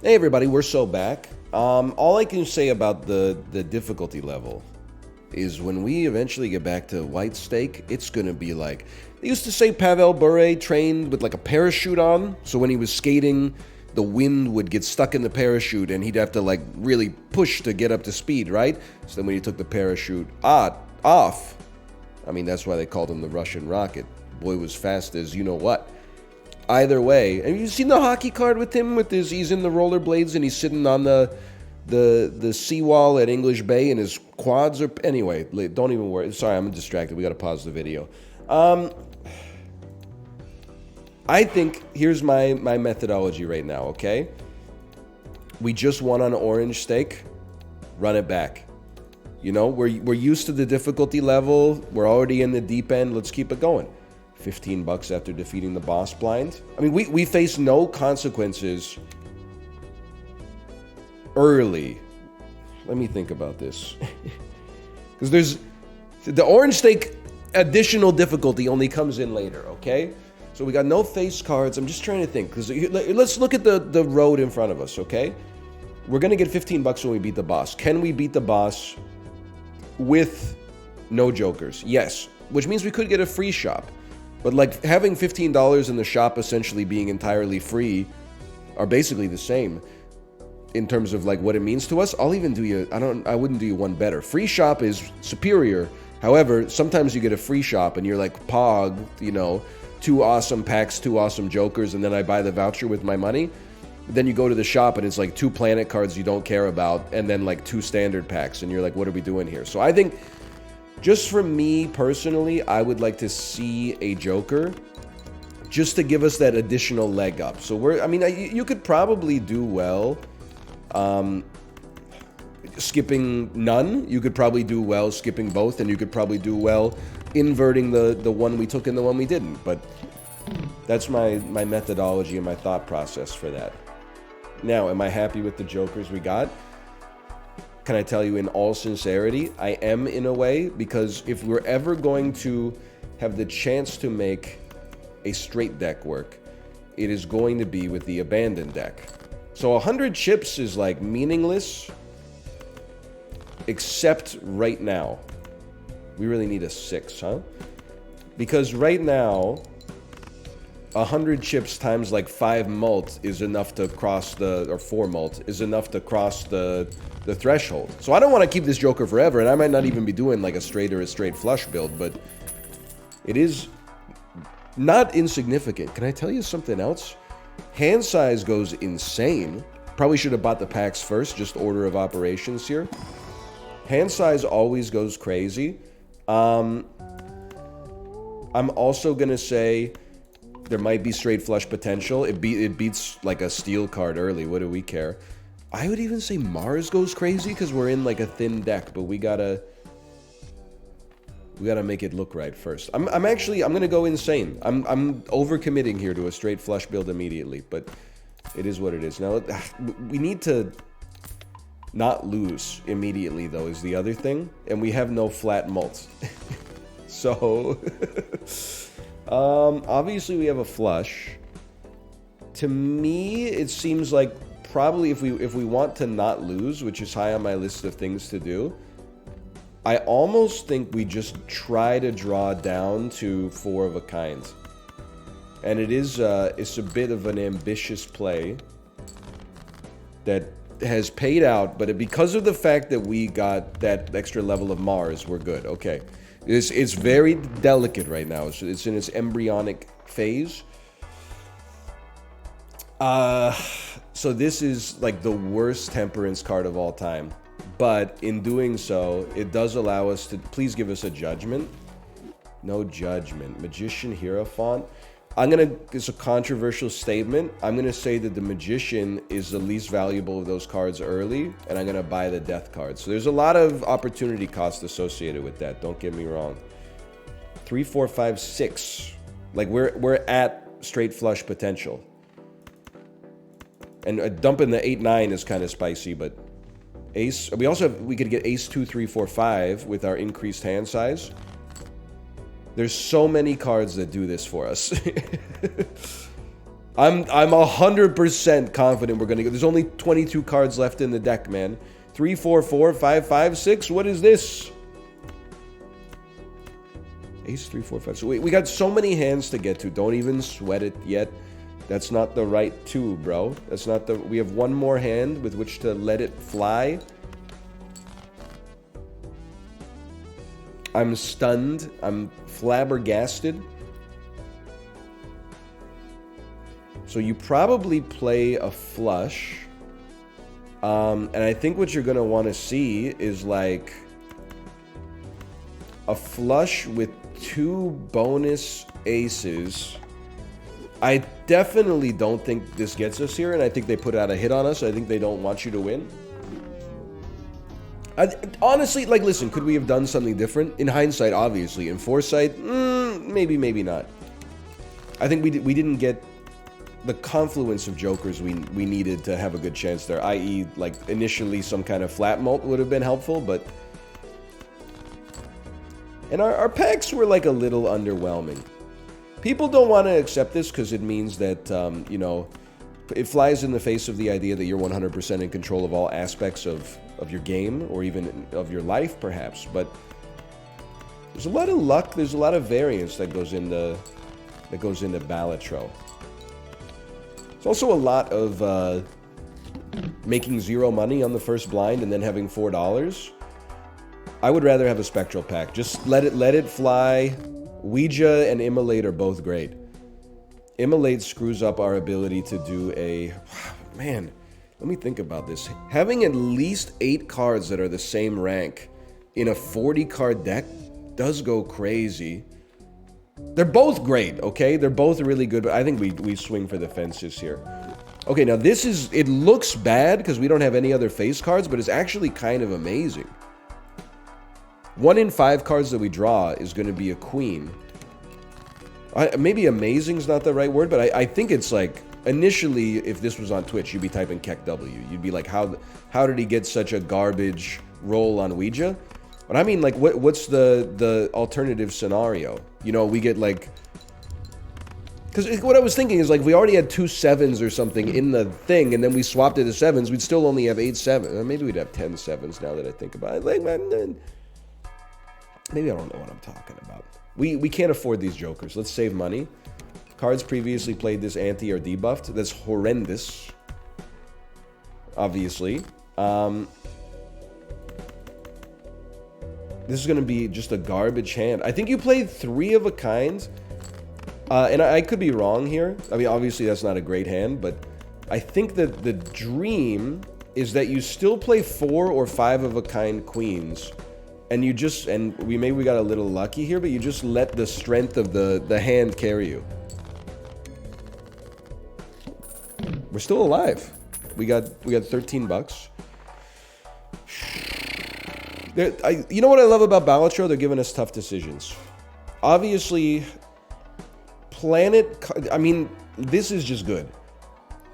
Hey everybody, we're so back. All I can say about the difficulty level is when we eventually get back to white stake, it's gonna be like, they used to say Pavel Bure trained with like a parachute on, so when he was skating, the wind would get stuck in the parachute and he'd have to like really push to get up to speed, right? So then when he took the parachute off, I mean, that's why they called him the Russian rocket. Boy was fast as you know what. Either way, have you seen the hockey card with him? He's in the rollerblades and he's sitting on the seawall at English Bay and his quads are... Anyway, don't even worry. Sorry, I'm distracted. We got to pause the video. I think, here's my methodology right now, okay? We just won on orange stake. Run it back. You know, we're used to the difficulty level. We're already in the deep end. Let's keep it going. $15 after defeating the boss blind. I mean, we face no consequences early. Let me think about this. Because there's... The orange stake additional difficulty only comes in later, okay? So we got no face cards. I'm just trying to think. Because let's look at the road in front of us, okay? We're going to get $15 when we beat the boss. Can we beat the boss with no jokers? Yes. Which means we could get a free shop. But like having $15 in the shop essentially being entirely free are basically the same in terms of like what it means to us. I'll even do you, I wouldn't do you one better. Free shop is superior. However, sometimes you get a free shop and you're like, Pog, you know, 2 awesome packs, 2 awesome jokers, and then I buy the voucher with my money. Then you go to the shop and it's like 2 planet cards you don't care about and then like 2 standard packs and you're like, what are we doing here? So I think... Just for me personally, I would like to see a Joker just to give us that additional leg up. So you could probably do well skipping none. You could probably do well skipping both, and you could probably do well inverting the one we took and the one we didn't. But that's my methodology and my thought process for that. Now, am I happy with the Jokers we got? Can I tell you in all sincerity, I am in a way, because if we're ever going to have the chance to make a straight deck work, it is going to be with the abandoned deck. So 100 chips is like meaningless, except right now. We really need a 6, huh? Because right now, 100 chips times like 5 mult is enough to cross or 4 mult is enough to cross the threshold. So I don't want to keep this Joker forever, and I might not even be doing like a straight flush build, but it is not insignificant. Can I tell you something else? Hand size goes insane. Probably should have bought the packs first, just order of operations here. Hand size always goes crazy. I'm also gonna say there might be straight flush potential. It beats like a steel card early. What do we care? I would even say Mars goes crazy because we're in like a thin deck, but we gotta make it look right first. I'm gonna go insane. I'm overcommitting here to a straight flush build immediately, but it is what it is. Now we need to not lose immediately though is the other thing, and we have no flat mult. So obviously we have a flush. To me, it seems like probably if we want to not lose, which is high on my list of things to do, I almost think we just try to draw down to 4 of a kind. And it's a bit of an ambitious play that has paid out, but because of the fact that we got that extra level of Mars, we're good. Okay. It's very delicate right now. It's in its embryonic phase. So this is like the worst temperance card of all time. But in doing so, it does allow us to... Please give us a judgment. No judgment. Magician Hierophant. It's a controversial statement. I'm going to say that the Magician is the least valuable of those cards early, and I'm going to buy the Death card. So there's a lot of opportunity cost associated with that. Don't get me wrong. 3, 4, 5, 6. Like, we're at straight flush potential. And dumping the 8, 9 is kind of spicy, but... Ace... We could get Ace 2, 3, 4, 5 with our increased hand size. There's so many cards that do this for us. I'm 100% confident we're gonna go. There's only 22 cards left in the deck, man. 3, 4, 4, 5, 5, 6. What is this? Ace, 3, 4, 5. So we got so many hands to get to. Don't even sweat it yet. That's not the right two, bro. That's not the... We have one more hand with which to let it fly. I'm stunned. I'm flabbergasted. So you probably play a flush. And I think what you're going to want to see is like a flush with 2 bonus aces. I definitely don't think this gets us here, and I think they put out a hit on us. I think they don't want you to win. Honestly, like, listen, could we have done something different? In hindsight, obviously. In foresight, maybe, maybe not. I think we didn't get the confluence of jokers we needed to have a good chance there, i.e., like, initially some kind of flat mult would have been helpful, but... And our packs were, like, a little underwhelming. People don't want to accept this because it means that, you know, it flies in the face of the idea that you're 100% in control of all aspects of your game, or even of your life, perhaps. But there's a lot of luck, there's a lot of variance that goes into Balatro. It's also a lot of making 0 money on the first blind and then having $4. I would rather have a spectral pack. Just let it fly. Ouija and Immolate are both great. Immolate screws up our ability to do a... Man, let me think about this. Having at least 8 cards that are the same rank in a 40-card deck does go crazy. They're both great, okay? They're both really good, but I think we swing for the fences here. Okay, now this is... It looks bad because we don't have any other face cards, but it's actually kind of amazing. 1 in 5 cards that we draw is going to be a queen. Maybe amazing is not the right word, but I think it's like... Initially, if this was on Twitch, you'd be typing Keck W. You'd be like, how did he get such a garbage roll on Ouija? But I mean, like, what's the alternative scenario? You know, we get like... Because what I was thinking is, like, we already had 2 7s or something in the thing, and then we swapped it to 7s, we'd still only have 8 7s. Maybe we'd have 10 7s now that I think about it. Like, man, maybe I don't know what I'm talking about. We can't afford these jokers. Let's save money. Cards previously played this ante are debuffed. That's horrendous. Obviously. This is going to be just a garbage hand. I think you played 3 of a kind. And I could be wrong here. I mean, obviously that's not a great hand, but I think that the dream is that you still play 4 or 5 of a kind queens. And you just, and we got a little lucky here, but you just let the strength of the hand carry you. We're still alive. We got 13 bucks. You know what I love about Balatro? They're giving us tough decisions. Obviously, I mean, this is just good.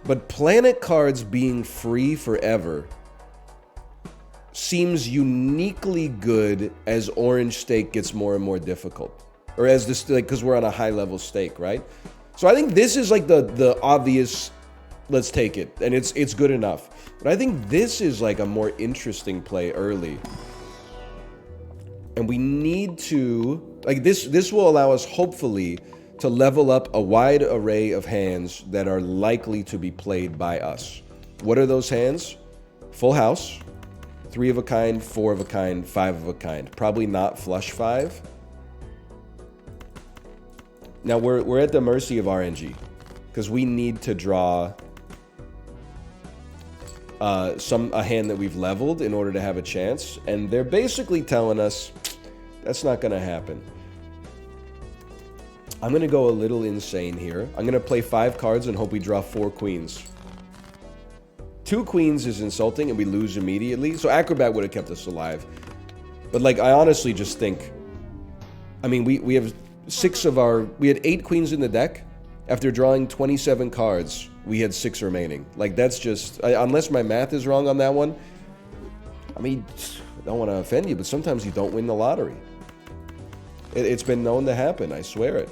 But planet cards being free forever seems uniquely good as Orange Stake gets more and more difficult. Or as this, like, because we're on a high level stake, right? So I think this is like the obvious... Let's take it, and it's good enough. But I think this is like a more interesting play early. And we need to... Like, this will allow us, hopefully, to level up a wide array of hands that are likely to be played by us. What are those hands? Full house, 3 of a kind, 4 of a kind, 5 of a kind. Probably not flush 5. Now, we're at the mercy of RNG, because we need to draw... a hand that we've leveled in order to have a chance, and they're basically telling us that's not going to happen. I'm going to go a little insane here. I'm going to play 5 cards and hope we draw 4 queens. 2 queens is insulting and we lose immediately, so Acrobat would have kept us alive. But, like, I honestly just think... I mean, we have 6 of our... We had 8 queens in the deck. After drawing 27 cards, we had 6 remaining. Like, that's just... unless my math is wrong on that one. I mean, I don't want to offend you, but sometimes you don't win the lottery. It's been known to happen, I swear it.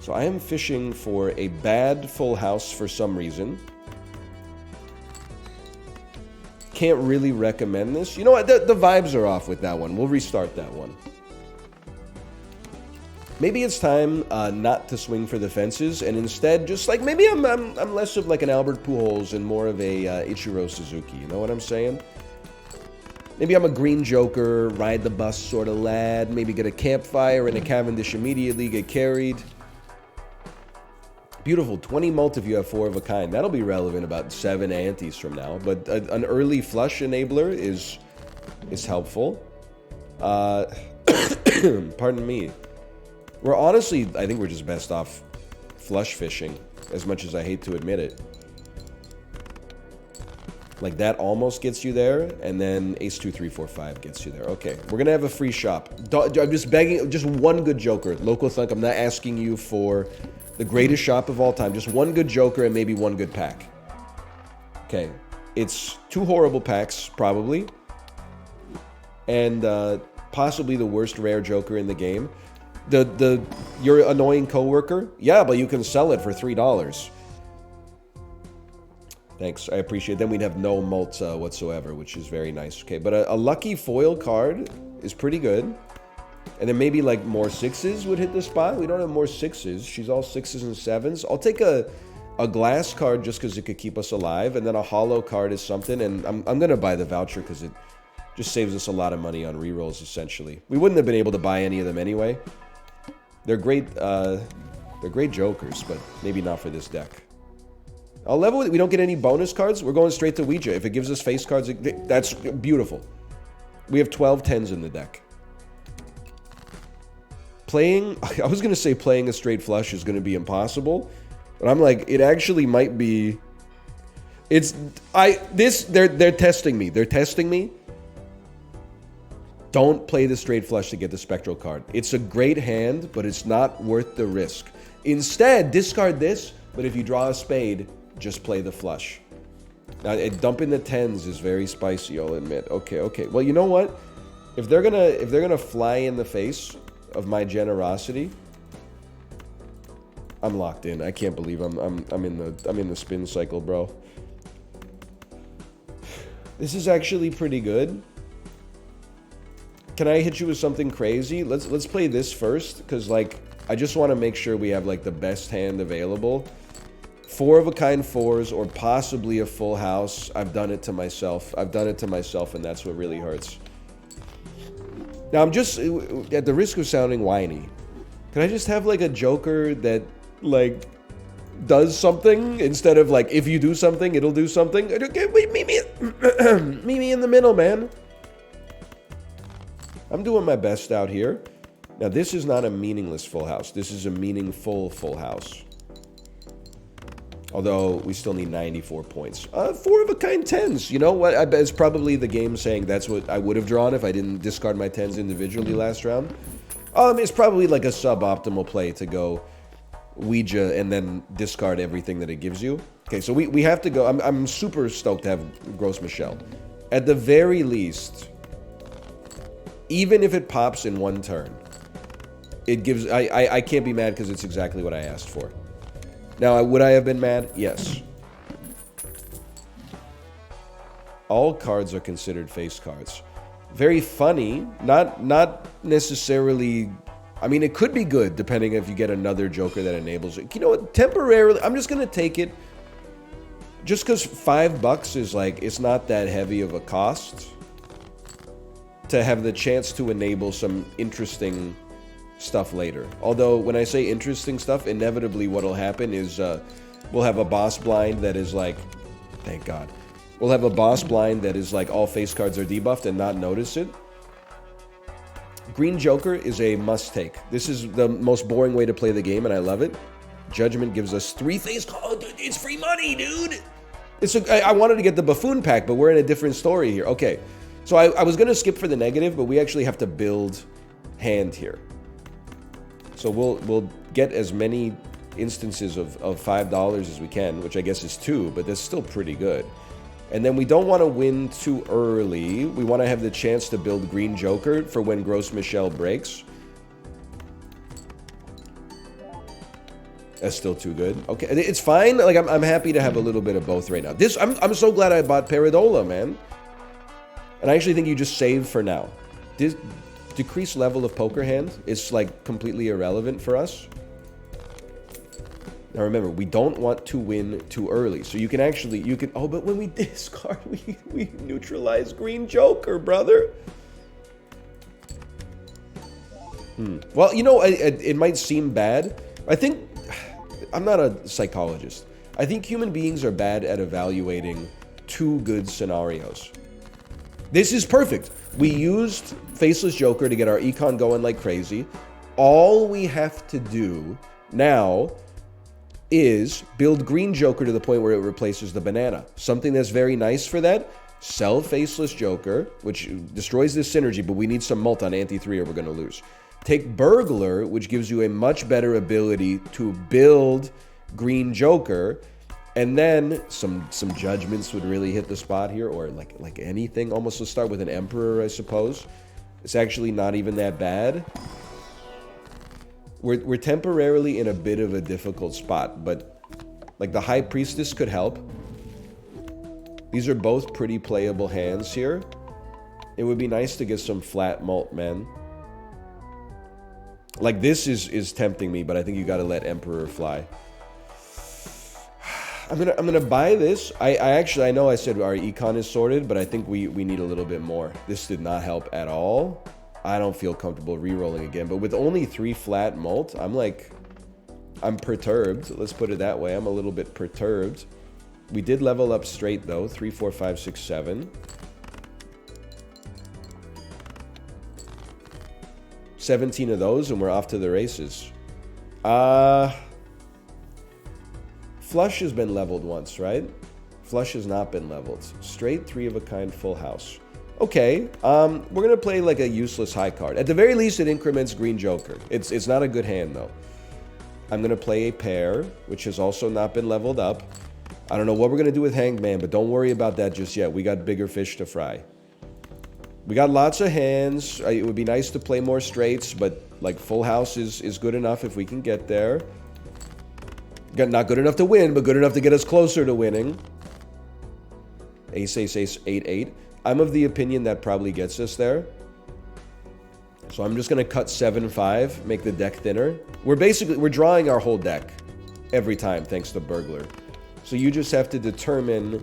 So I am fishing for a bad full house for some reason. Can't really recommend this. You know what? The vibes are off with that one. We'll restart that one. Maybe it's time not to swing for the fences and instead just like maybe I'm less of like an Albert Pujols and more of a Ichiro Suzuki. You know what I'm saying? Maybe I'm a green joker, ride the bus sort of lad. Maybe get a campfire and a Cavendish immediately, get carried. Beautiful, 20 mult if you have 4 of a kind. That'll be relevant about 7 antes from now. But an early flush enabler is helpful. Pardon me. We're honestly, I think we're just best off flush fishing, as much as I hate to admit it. Like that almost gets you there, and then ace 2, 3, 4, 5 gets you there. Okay, we're gonna have a free shop. I'm just begging, just one good joker. Local Thunk, I'm not asking you for the greatest shop of all time. Just one good joker and maybe one good pack. Okay, it's 2 horrible packs, probably. And possibly the worst rare joker in the game. Your annoying coworker? Yeah, but you can sell it for $3. Thanks, I appreciate it. Then we'd have no mult whatsoever, which is very nice. Okay, but a lucky foil card is pretty good. And then maybe like more 6s would hit the spot. We don't have more 6s. She's all 6s and 7s. I'll take a glass card just because it could keep us alive. And then a hollow card is something. And I'm going to buy the voucher because it just saves us a lot of money on rerolls, essentially. We wouldn't have been able to buy any of them anyway. They're great jokers, but maybe not for this deck. I'll level it. We don't get any bonus cards. We're going straight to Ouija. If it gives us face cards, that's beautiful. We have 12 10s in the deck. Playing, I was going to say playing a straight flush is going to be impossible, but I'm like, it actually might be. They're testing me. They're testing me. Don't play the straight flush to get the spectral card. It's a great hand, but it's not worth the risk. Instead, discard this, but if you draw a spade, just play the flush. Now, dumping the 10s is very spicy, I'll admit. Okay. Well, you know what? If they're gonna fly in the face of my generosity, I'm locked in. I can't believe I'm in the spin cycle, bro. This is actually pretty good. Can I hit you with something crazy? Let's play this first, because like I just want to make sure we have like the best hand available. 4 of a kind 4s or possibly a full house. I've done it to myself. And that's what really hurts. Now I'm just at the risk of sounding whiny. Can I just have like a joker that like does something instead of like if you do something, it'll do something? Okay, wait, meet me in the middle, man. I'm doing my best out here. Now, this is not a meaningless full house. This is a meaningful full house. Although, we still need 94 points. 4 of a kind 10s. You know what? I bet it's probably the game saying that's what I would have drawn if I didn't discard my 10s individually last round. It's probably like a suboptimal play to go Ouija and then discard everything that it gives you. Okay, so we have to go. I'm super stoked to have Gross Michelle. At the very least, even if it pops in one turn, it gives. I can't be mad because it's exactly what I asked for. Now, would I have been mad? Yes. All cards are considered face cards. Very funny. Not necessarily. I mean, it could be good depending if you get another joker that enables it. You know what? Temporarily, I'm just gonna take it. Just because $5 is like, it's not that heavy of a cost to have the chance to enable some interesting stuff later. Although, when I say interesting stuff, inevitably what'll happen is we'll have a boss blind that is like, thank God. We'll have a boss blind that is like all face cards are debuffed and not notice it. Green Joker is a must-take. This is the most boring way to play the game, and I love it. Judgment gives us 3 face cards. Oh, it's free money, dude! I wanted to get the Buffoon pack, but we're in a different story here. Okay, so I was going to skip for the negative, but we actually have to build hand here. So we'll get as many instances of $5 as we can, which I guess is 2, but that's still pretty good. And then we don't want to win too early. We want to have the chance to build Green Joker for when Gross Michelle breaks. That's still too good. Okay, it's fine. Like, I'm happy to have a little bit of both right now. This, I'm so glad I bought Paradola, man. And I actually think you just save for now. This decreased level of poker hand is, like, completely irrelevant for us. Now remember, we don't want to win too early. So you can actually, oh, but when we discard, we neutralize green joker, brother. Well, you know, it might seem bad. I think, I'm not a psychologist. I think human beings are bad at evaluating two good scenarios. This is perfect. We used Faceless Joker to get our econ going like crazy. All we have to do now is build Green Joker to the point where it replaces the banana. Something that's very nice for that. Sell Faceless Joker, which destroys this synergy, but we need some mult on anti-3 or we're going to lose. Take Burglar, which gives you a much better ability to build Green Joker. And then some judgments would really hit the spot here, or like anything. Almost, let's start with an Emperor, I suppose. It's actually not even that bad. We're temporarily in a bit of a difficult spot, but like the High Priestess could help. These are both pretty playable hands here. It would be nice to get some flat mult, man. Like, this is tempting me, but I think you gotta let Emperor fly. I'm gonna buy this. I know I said our econ is sorted, but I think we need a little bit more. This did not help at all. I don't feel comfortable re-rolling again, but with only 3 flat mult, I'm perturbed. Let's put it that way. I'm a little bit perturbed. We did level up straight though. 3, 4, 5, 6, 7. 17 of those, and we're off to the races. Flush has been leveled once, right? Flush has not been leveled. Straight 3 of a kind full house. Okay, we're gonna play like a useless high card. At the very least, it increments Green Joker. It's not a good hand though. I'm gonna play a pair, which has also not been leveled up. I don't know what we're gonna do with Hanged Man, but don't worry about that just yet. We got bigger fish to fry. We got lots of hands. It would be nice to play more straights, but like full house is good enough if we can get there. Not good enough to win, but good enough to get us closer to winning. Ace, ace, ace, 8, 8. I'm of the opinion that probably gets us there. So I'm just going to cut 7, 5, make the deck thinner. We're drawing our whole deck every time, thanks to Burglar. So you just have to determine...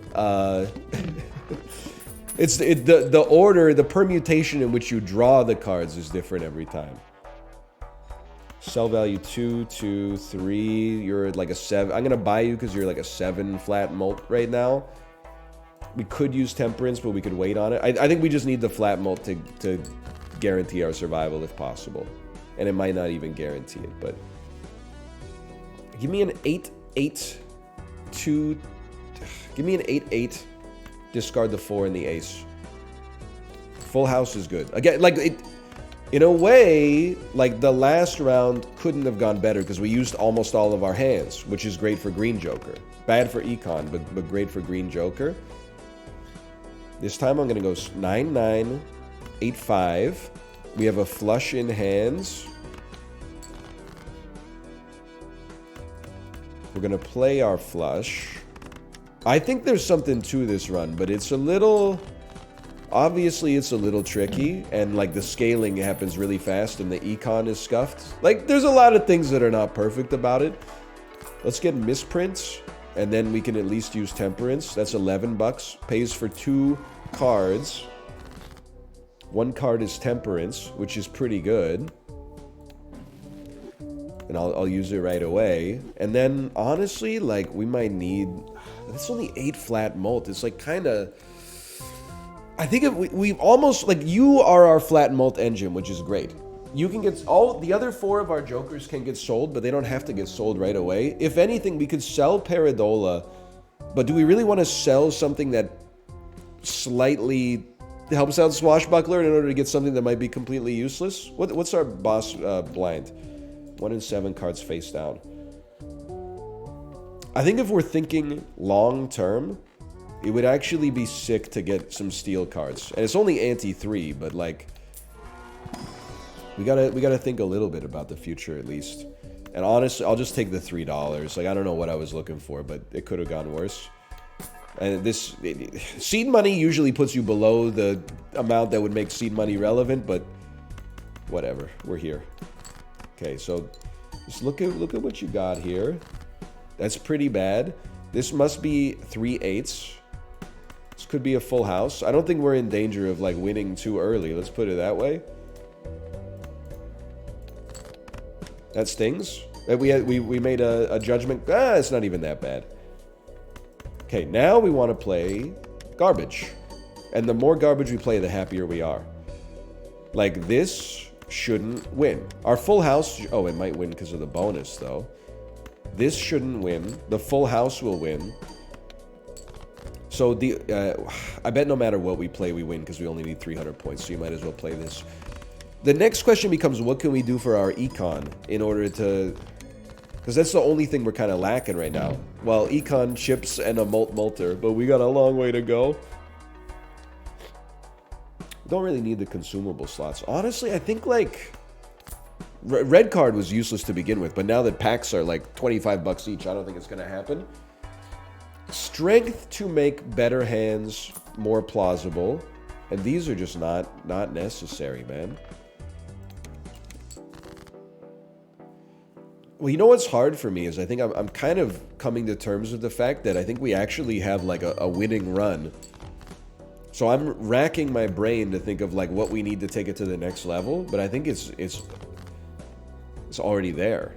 it's the order, the permutation in which you draw the cards is different every time. Sell value 2, 2, 3. You're like a 7. I'm going to buy you because you're like a 7 flat mult right now. We could use Temperance, but we could wait on it. I think we just need the flat mult to guarantee our survival if possible. And it might not even guarantee it, but... Give me an 8, 8, 2... Give me an 8, 8. Discard the 4 and the ace. Full house is good. Again, like, in a way, like, the last round couldn't have gone better because we used almost all of our hands, which is great for Green Joker. Bad for Econ, but great for Green Joker. This time I'm going to go 9, 9, 8, 5. We have a flush in hands. We're going to play our flush. I think there's something to this run, but it's a little... Obviously, it's a little tricky, and like the scaling happens really fast and the econ is scuffed. Like, there's a lot of things that are not perfect about it. Let's get misprints, and then we can at least use Temperance. That's 11 bucks. Pays for 2 cards. 1 card is Temperance, which is pretty good. And I'll use it right away. And then, honestly, like, we might need... That's only 8 flat mult. It's like kind of... I think if we've almost, like, you are our flat mult engine, which is great. You can get, all the other 4 of our jokers can get sold, but they don't have to get sold right away. If anything, we could sell Paradola, but do we really want to sell something that slightly helps out Swashbuckler in order to get something that might be completely useless? What's our boss blind? 1 in 7 cards face down. I think if we're thinking long term, it would actually be sick to get some steel cards. And it's only anti-3, but like... We gotta think a little bit about the future, at least. And honestly, I'll just take the $3. Like, I don't know what I was looking for, but it could have gone worse. And this seed money usually puts you below the amount that would make seed money relevant, but whatever. We're here. Okay, so just look at what you got here. That's pretty bad. This must be 3/8. This could be a full house. I don't think we're in danger of like winning too early. Let's put it that way. That stings. We made a judgment. It's not even that bad. Okay, now we want to play garbage. And the more garbage we play, the happier we are. Like, this shouldn't win. Our full house... Oh, it might win because of the bonus, though. This shouldn't win. The full house will win. So, I bet no matter what we play, we win because we only need 300 points. So you might as well play this. The next question becomes, what can we do for our econ in order to... Because that's the only thing we're kind of lacking right now. Well, econ, chips, and a molter, but we got a long way to go. Don't really need the consumable slots. Honestly, I think, like... Red card was useless to begin with, but now that packs are, like, 25 bucks each, I don't think it's going to happen. Strength to make better hands more plausible. And these are just not necessary, man. Well, you know what's hard for me is I think I'm kind of coming to terms with the fact that I think we actually have like a winning run. So I'm racking my brain to think of like what we need to take it to the next level, but I think it's already there.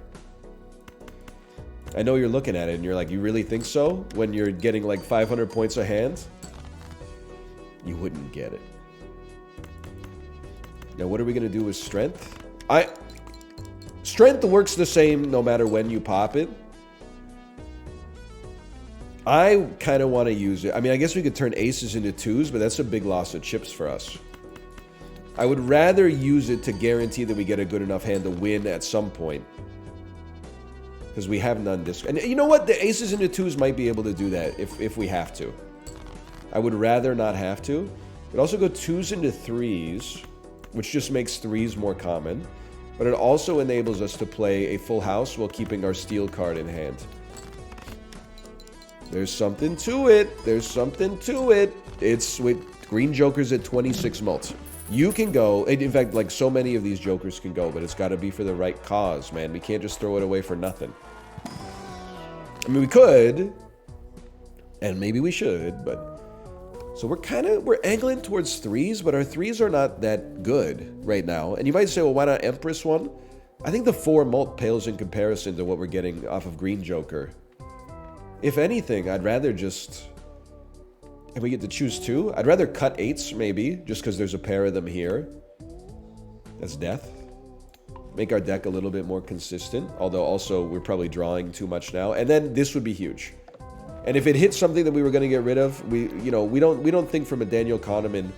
I know you're looking at it and you're like, you really think so? When you're getting like 500 points a hand? You wouldn't get it. Now what are we gonna do with strength? Strength works the same no matter when you pop it. I kind of want to use it. I mean, I guess we could turn aces into twos, but that's a big loss of chips for us. I would rather use it to guarantee that we get a good enough hand to win at some point. Because we have none this... And you know what? The aces into twos might be able to do that if we have to. I would rather not have to. We'd also go twos into threes, which just makes threes more common. But it also enables us to play a full house while keeping our steel card in hand. There's something to it. There's something to it. It's with green jokers at 26 mults. You can go. In fact, like so many of these jokers can go, but it's got to be for the right cause, man. We can't just throw it away for nothing. I mean, we could. And maybe we should, but... So we're angling towards threes, but our threes are not that good right now. And you might say, well, why not Empress one? I think the 4 mult pales in comparison to what we're getting off of Green Joker. If anything, I'd rather just... And we get to choose 2? I'd rather cut 8s, maybe, just because there's a pair of them here. That's death. Make our deck a little bit more consistent, although also we're probably drawing too much now. And then this would be huge. And if it hits something that we were going to get rid of, we don't think from a Daniel Kahneman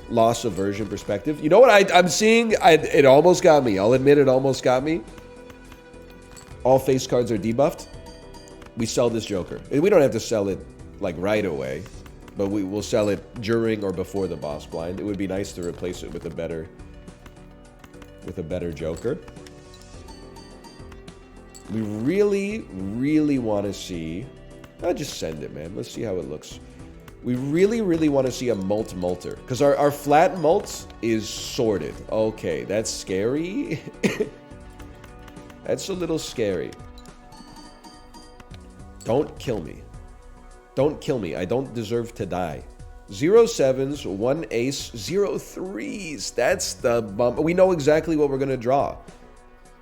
loss aversion perspective. You know what I'm seeing? It almost got me. I'll admit it almost got me. All face cards are debuffed. We sell this Joker. We don't have to sell it like right away, but we will sell it during or before the boss blind. It would be nice to replace it with a better Joker. We really, really want to see... I'll just send it, man. Let's see how it looks. We really, really want to see a multer. Because our flat mult is sorted. Okay, that's scary. That's a little scary. Don't kill me. Don't kill me. I don't deserve to die. 0 7s, 1 ace, 0 3s. That's the bump. We know exactly what we're going to draw.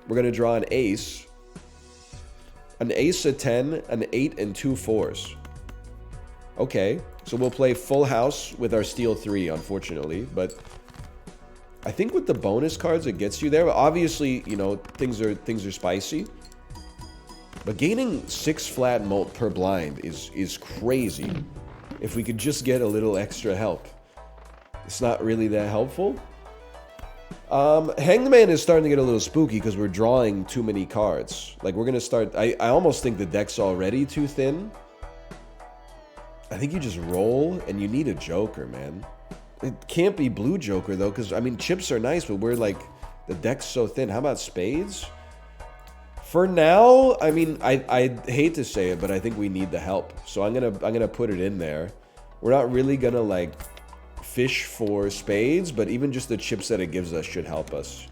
We're going to draw an ace. An ace, a 10, an 8, and 2 4s. Okay, so we'll play full house with our steel 3, unfortunately. But I think with the bonus cards, it gets you there. But obviously, you know, things are spicy. But gaining 6 flat mult per blind is crazy. If we could just get a little extra help. It's not really that helpful. Hanged Man is starting to get a little spooky because we're drawing too many cards. Like, we're going to start... I almost think the deck's already too thin. I think you just roll, and you need a Joker, man. It can't be Blue Joker, though, because, I mean, chips are nice, but we're, like... The deck's so thin. How about spades? For now, I mean, I hate to say it, but I think we need the help. So I'm gonna put it in there. We're not really gonna like fish for spades, but even just the chips that it gives us should help us.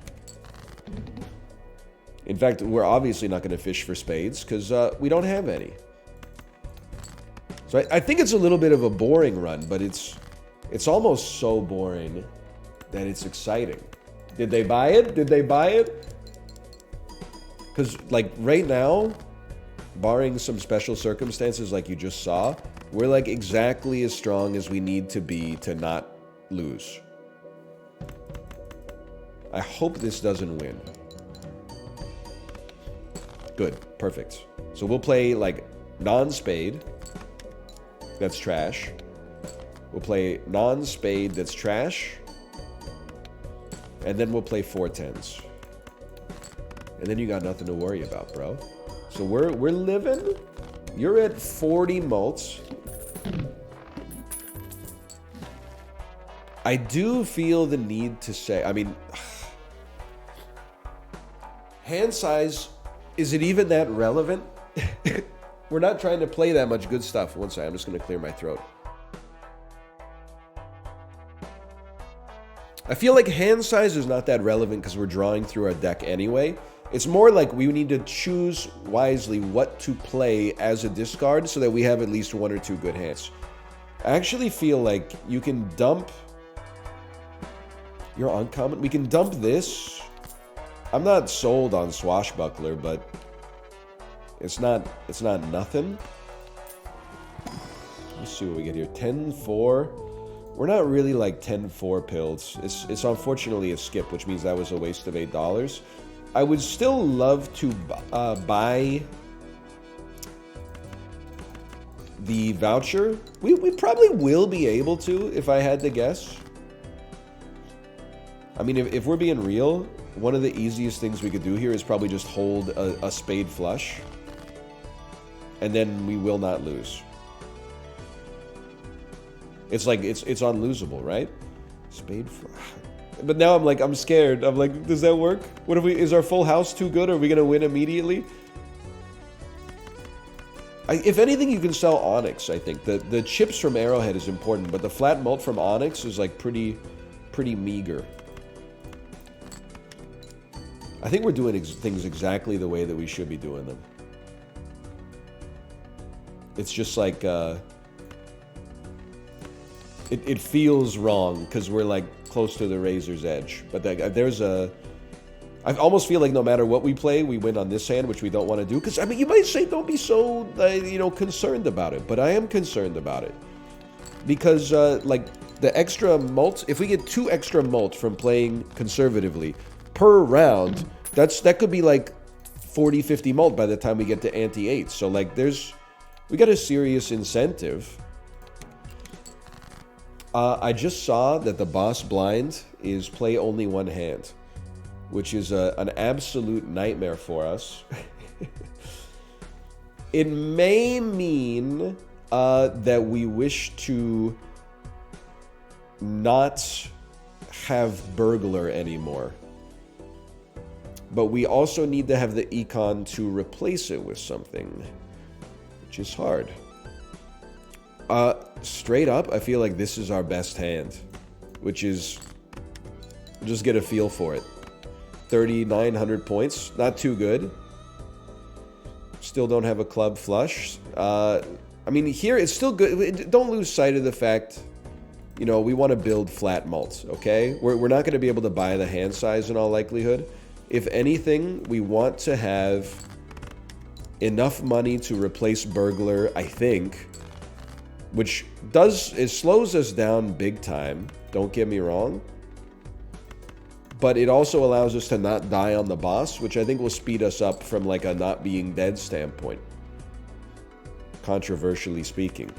In fact, we're obviously not gonna fish for spades because we don't have any. So I think it's a little bit of a boring run, but it's almost so boring that it's exciting. Did they buy it? Did they buy it? Because, like, right now, barring some special circumstances like you just saw, we're, like, exactly as strong as we need to be to not lose. I hope this doesn't win. Good. Perfect. So we'll play, like, non-spade. That's trash. We'll play non-spade that's trash. And then we'll play 4-10s. And then you got nothing to worry about, bro. So we're living. You're at 40 mults. I do feel the need to say, I mean, hand size, is it even that relevant? We're not trying to play that much good stuff. One second, I'm just going to clear my throat. I feel like hand size is not that relevant because we're drawing through our deck anyway. It's more like we need to choose wisely what to play as a discard so that we have at least 1 or 2 good hands. I actually feel like you can dump your uncommon. We can dump this. I'm not sold on Swashbuckler, but it's not nothing. Let's see what we get here. 10-4. We're not really like 10-4 pills. It's unfortunately a skip, which means that was a waste of $8. I would still love to buy the voucher. We probably will be able to, if I had to guess. I mean, if we're being real, one of the easiest things we could do here is probably just hold a spade flush. And then we will not lose. It's like, it's unlosable, right? Spade flush. But now I'm scared. I'm like, does that work? What if is our full house too good? Are we going to win immediately? If anything, you can sell Onyx, I think. The chips from Arrowhead is important, but the flat mult from Onyx is like pretty meager. I think we're doing things exactly the way that we should be doing them. It's just like, it feels wrong because we're like close to the razor's edge. But there's a... I almost feel like no matter what we play, we win on this hand, which we don't want to do. Because, I mean, you might say don't be so, concerned about it. But I am concerned about it. Because, like, the extra mult... If we get 2 extra mult from playing conservatively per round, that could be like 40, 50 mult by the time we get to ante-8. So, like, we got a serious incentive. I just saw that the boss blind is play only 1 hand, which is an absolute nightmare for us. It may mean that we wish to not have burglar anymore. But we also need to have the econ to replace it with something, which is hard. Straight up, I feel like this is our best hand, which is, just get a feel for it. 3,900 points, not too good. Still don't have a club flush. I mean, here it's still good. Don't lose sight of the fact, we want to build flat mults, okay? We're not going to be able to buy the hand size in all likelihood. If anything, we want to have enough money to replace burglar, I think. Which it slows us down big time, don't get me wrong. But it also allows us to not die on the boss, which I think will speed us up from like a not being dead standpoint. Controversially speaking.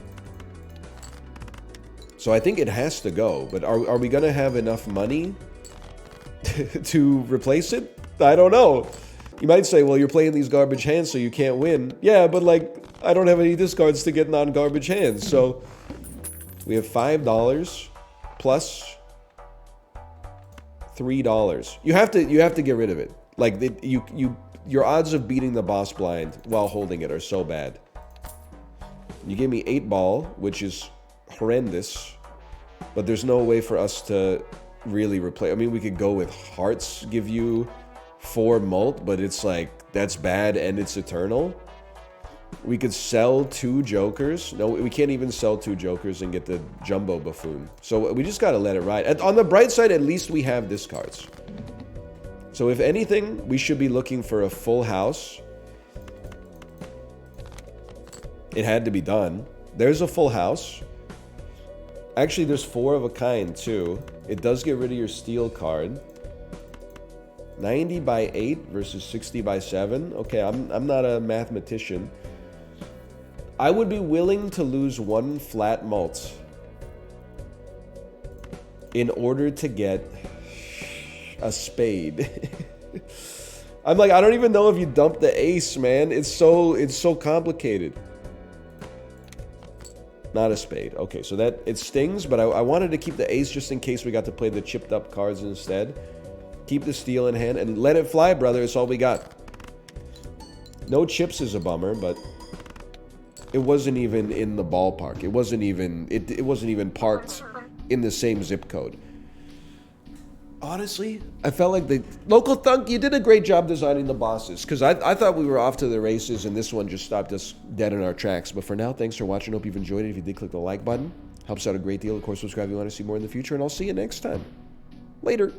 So I think it has to go, but are we going to have enough money to replace it? I don't know. You might say, well, you're playing these garbage hands so you can't win. Yeah, but like, I don't have any discards to get non-garbage hands. So we have $5 plus $3. You have to get rid of it. Like your odds of beating the boss blind while holding it are so bad. You gave me 8 ball, which is horrendous, but there's no way for us to really replace. I mean, we could go with hearts, give you 4 mult, but it's like, that's bad and it's eternal. We could sell 2 jokers. No, we can't even sell 2 jokers and get the jumbo buffoon. So we just gotta let it ride. On the bright side, at least we have discards. So if anything, we should be looking for a full house. It had to be done. There's a full house. Actually, there's 4 of a kind, too. It does get rid of your steel card. 90 by 8 versus 60 by 7. Okay, I'm not a mathematician. I would be willing to lose 1 flat mult in order to get a spade. I'm like, I don't even know if you dump the ace, man. It's so complicated. Not a spade. Okay, so that it stings, but I wanted to keep the ace just in case we got to play the chipped up cards instead. Keep the steel in hand and let it fly, brother. It's all we got. No chips is a bummer, but it wasn't even in the ballpark. It wasn't even parked in the same zip code. Honestly, I felt like the local thunk, you did a great job designing the bosses, because I thought we were off to the races and this one just stopped us dead in our tracks. But for now, thanks for watching. Hope you've enjoyed it. If you did, click the like button. Helps out a great deal. Of course, subscribe if you want to see more in the future, and I'll see you next time. Later.